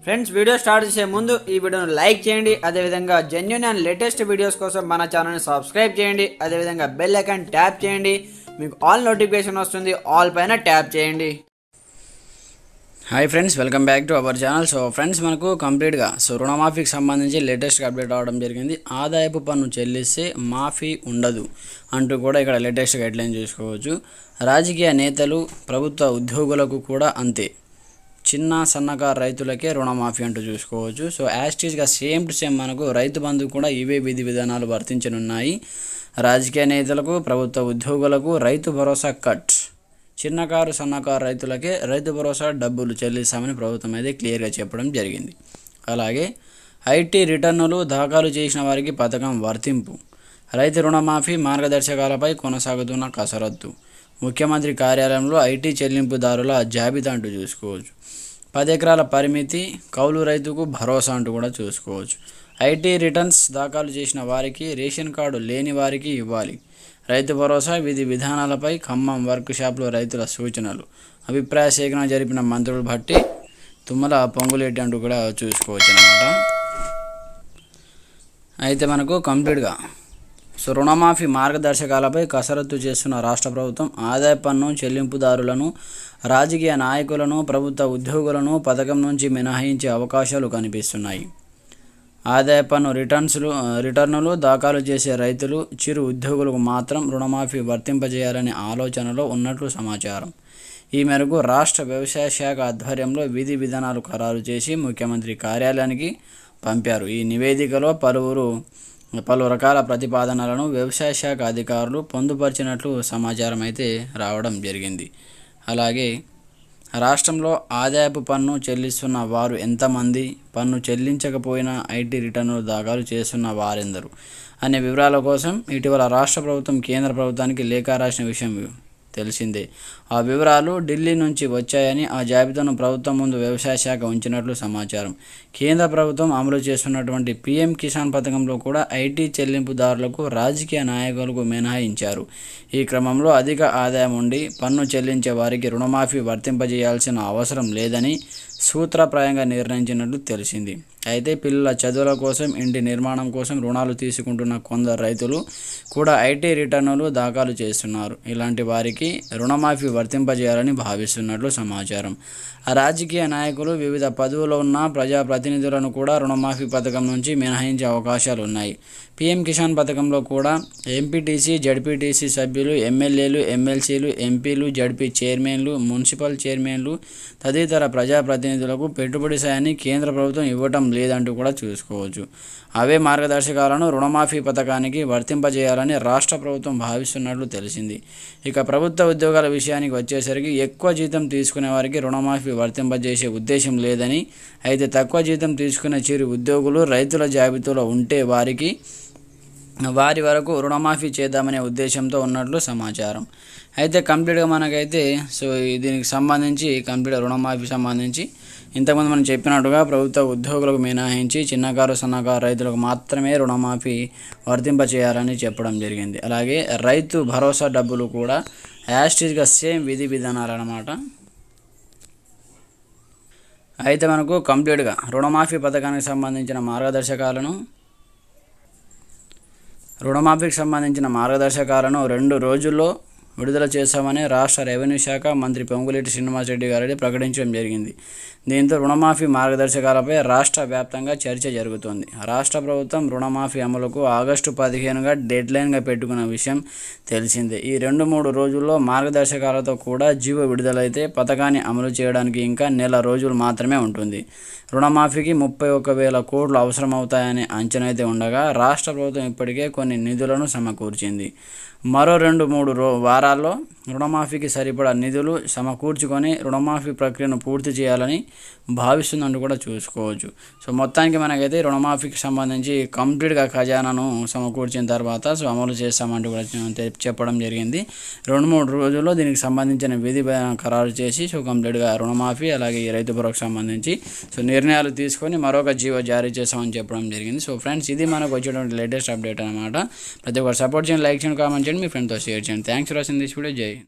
Friends, video start చేసే ముందు ఈ వీడియోను లైక్ చేయండి. అదేవిధంగా జెన్యూన్ అండ్ లేటెస్ట్ వీడియోస్ కోసం మన ఛానల్ని సబ్స్క్రైబ్ చేయండి. అదేవిధంగా బెల్ ఐకాన్ ట్యాప్ చేయండి. మీకు ఆల్ నోటిఫికేషన్ వస్తుంది. ఆల్ పైన ట్యాప్ చేయండి. Hi friends, welcome back to our channel. So friends, మనకు కంప్లీట్గా రుణమాఫీకి సంబంధించి లేటెస్ట్గా అప్డేట్ అవడం జరిగింది. ఆదాయపు పన్ను చెల్లిస్తే మాఫీ ఉండదు అంటూ కూడా ఇక్కడ లేటెస్ట్గా హెడ్లైన్ చూసుకోవచ్చు. రాజకీయ నేతలు, ప్రభుత్వ ఉద్యోగులకు కూడా అంతే, చిన్న సన్నకారు రైతులకే రుణమాఫీ అంటూ చూసుకోవచ్చు. సో యాస్టీజ్గా సేమ్ టు సేమ్ మనకు రైతు బంధు కూడా ఇవే విధి విధానాలు వర్తించనున్నాయి. రాజకీయ నేతలకు, ప్రభుత్వ ఉద్యోగులకు రైతు భరోసా కట్, చిన్నకారు సన్నకారు రైతులకే రైతు భరోసా డబ్బులు చెల్లిస్తామని ప్రభుత్వం అయితే క్లియర్గా చెప్పడం జరిగింది. అలాగే ఐటీ రిటర్నులు దాఖలు చేసిన వారికి పథకం వర్తింపు, రైతు రుణమాఫీ మార్గదర్శకాలపై కొనసాగుతున్న కసరత్తు, ముఖ్యమంత్రి కార్యాలయంలో ఐటీ చెల్లింపుదారుల జాబితా అంటూ చూసుకోవచ్చు. 10 ఎకరాల పరిమితి, కౌలు రైతుకు భరోసా అంటూ కూడా చూసుకోవచ్చు. ఐటీ రిటర్న్స్ దాఖలు చేసిన వారికి, రేషన్ కార్డు లేని వారికి ఇవ్వాలి. రైతు భరోసా విధి విధానాలపై ఖమ్మం వర్క్ షాప్లో రైతుల సూచనలు, అభిప్రాయ సేకరణ జరిపిన మంత్రులు భట్టి, తుమ్మల పొంగులేటి అంటూ కూడా చూసుకోవచ్చు అన్నమాట. అయితే మనకు కంప్లీట్గా రుణమాఫీ మార్గదర్శకాలపై కసరత్తు చేస్తున్న రాష్ట్ర ప్రభుత్వం ఆదాయ పన్ను చెల్లింపుదారులను, రాజకీయ నాయకులను, ప్రభుత్వ ఉద్యోగులను పథకం నుంచి మినహాయించే అవకాశాలు కనిపిస్తున్నాయి. ఆదాయ పన్ను రిటర్నులు దాఖలు చేసే రైతులు, చిరు ఉద్యోగులకు మాత్రం రుణమాఫీ వర్తింపజేయాలనే ఆలోచనలో ఉన్నట్లు సమాచారం. ఈ మేరకు రాష్ట్ర వ్యవసాయ శాఖ ఆధ్వర్యంలో విధి విధానాలు ఖరారు చేసి ముఖ్యమంత్రి కార్యాలయానికి పంపారు. ఈ నివేదికలో పలు రకాల ప్రతిపాదనలను వ్యవసాయ శాఖ అధికారులు పొందుపరిచినట్లు సమాచారం అయితే రావడం జరిగింది. అలాగే రాష్ట్రంలో ఆదాయపు పన్ను చెల్లిస్తున్న వారు ఎంతమంది, పన్ను చెల్లించకపోయినా ఐటీ రిటర్నులు దాఖలు చేస్తున్న వారెందరు అనే వివరాల కోసం ఇటీవల రాష్ట్ర ప్రభుత్వం కేంద్ర ప్రభుత్వానికి లేఖ రాసిన విషయం తెలిసిందే. ఆ వివరాలు ఢిల్లీ నుంచి వచ్చాయని, ఆ జాబితాను ప్రభుత్వం ముందు వ్యవసాయ శాఖ ఉంచినట్లు సమాచారం. కేంద్ర ప్రభుత్వం అమలు చేస్తున్నటువంటి పీఎం కిసాన్ పథకంలో కూడా ఐటీ చెల్లింపుదారులకు, రాజకీయ నాయకులకు మినహాయించారు. ఈ క్రమంలో అధిక ఆదాయం ఉండి పన్ను చెల్లించే వారికి రుణమాఫీ వర్తింపజేయాల్సిన అవసరం లేదని సూత్రప్రాయంగా నిర్ణయించినట్లు తెలిసింది. అయితే పిల్లల చదువుల కోసం, ఇంటి నిర్మాణం కోసం రుణాలు తీసుకుంటున్న కొందరు రైతులు కూడా ఐటీ రిటర్నులు దాఖలు చేస్తున్నారు. ఇలాంటి వారికి రుణమాఫీ వర్తింపజేయాలని భావిస్తున్నట్లు సమాచారం. రాజకీయ నాయకులు, వివిధ పదవుల్లో ఉన్న ప్రజాప్రతినిధులను కూడా రుణమాఫీ పథకం నుంచి మినహాయించే అవకాశాలు ఉన్నాయి. పీఎం కిసాన్ పథకంలో కూడా ఎంపీటీసీ, జడ్పీటీసీ సభ్యులు, ఎమ్మెల్యేలు, ఎమ్మెల్సీలు, ఎంపీలు, జడ్పీ చైర్మన్లు, మున్సిపల్ చైర్మన్లు తదితర ప్రజాప్రతినిధులకు పెట్టుబడి సాయాన్ని కేంద్ర ప్రభుత్వం ఇవ్వటం లేదంటూ కూడా చూసుకోవచ్చు. అవే మార్గదర్శకాలను రుణమాఫీ పథకానికి వర్తింపజేయాలని రాష్ట్ర ప్రభుత్వం భావిస్తున్నట్లు తెలిసింది. ఇక ప్రభుత్వ ఉద్యోగాల విషయానికి వచ్చేసరికి ఎక్కువ జీతం తీసుకునే వారికి రుణమాఫీ వర్తింపజేసే ఉద్దేశం లేదని, అయితే తక్కువ జీతం తీసుకునే చిరు ఉద్యోగులు రైతుల జాబితాలో ఉంటే వారి వరకు రుణమాఫీ చేద్దామనే ఉద్దేశంతో ఉన్నట్లు సమాచారం. అయితే కంప్లీట్గా మనకైతే దీనికి సంబంధించి రుణమాఫీ సంబంధించి ఇంతకుముందు మనం చెప్పినట్టుగా ప్రభుత్వ ఉద్యోగులకు మినహాయించి చిన్నకారు సన్నకారు రైతులకు మాత్రమే రుణమాఫీ వర్తింపచేయాలని చెప్పడం జరిగింది. అలాగే రైతు భరోసా డబ్బులు కూడా యాస్టీజ్గా సేమ్ విధి విధానాలు అన్నమాట. అయితే మనకు కంప్లీట్గా రుణమాఫీ పథకానికి సంబంధించిన మార్గదర్శకాలను 2 రోజుల్లో విడుదల చేశామని రాష్ట్ర రెవెన్యూ శాఖ మంత్రి పొంగులేటి శ్రీనివాసరెడ్డి గారు ప్రకటించడం జరిగింది. దీంతో రుణమాఫీ మార్గదర్శకాలపై రాష్ట్ర వ్యాప్తంగా చర్చ జరుగుతోంది. రాష్ట్ర ప్రభుత్వం రుణమాఫీ అమలుకు ఆగస్టు 15గా డెడ్లైన్గా పెట్టుకున్న విషయం తెలిసిందే. ఈ 2-3 రోజుల్లో మార్గదర్శకాలతో కూడా జీవో విడుదలైతే పథకాన్ని అమలు చేయడానికి ఇంకా నెల రోజులు మాత్రమే ఉంటుంది. రుణమాఫీకి 31,000 కోట్లు అవసరమవుతాయనే అంచనా అయితే ఉండగా రాష్ట్ర ప్రభుత్వం ఇప్పటికే కొన్ని నిధులను సమకూర్చింది. మరో 2-3 వారాల్లో రుణమాఫీకి సరిపడా నిధులు సమకూర్చుకొని రుణమాఫీ ప్రక్రియను పూర్తి చేయాలని భావిస్తుందంటూ కూడా చూసుకోవచ్చు. సో మొత్తానికి మనకైతే రుణమాఫీకి సంబంధించి కంప్లీట్గా ఖజానాను సమకూర్చిన తర్వాత అమలు చేస్తామంటూ కూడా చెప్పడం జరిగింది. 2-3 రోజుల్లో దీనికి సంబంధించిన విధి ఖరారు చేసి కంప్లీట్గా రుణమాఫీ అలాగే ఈ రైతు భరోసాకు సంబంధించి నిర్ణయాలు తీసుకొని మరొక జీవో జారీ చేస్తామని చెప్పడం జరిగింది. సో ఫ్రెండ్స్, ఇది మనకు వచ్చేటువంటి లేటెస్ట్ అప్డేట్ అనమాట. ప్రతి ఒక్కరు సపోర్ట్ చేయండి, లైక్ చేయండి, కామెంట్ చేయండి, మీ ఫ్రెండ్తో షేర్ చేయండి. Thanks for watching this video. జై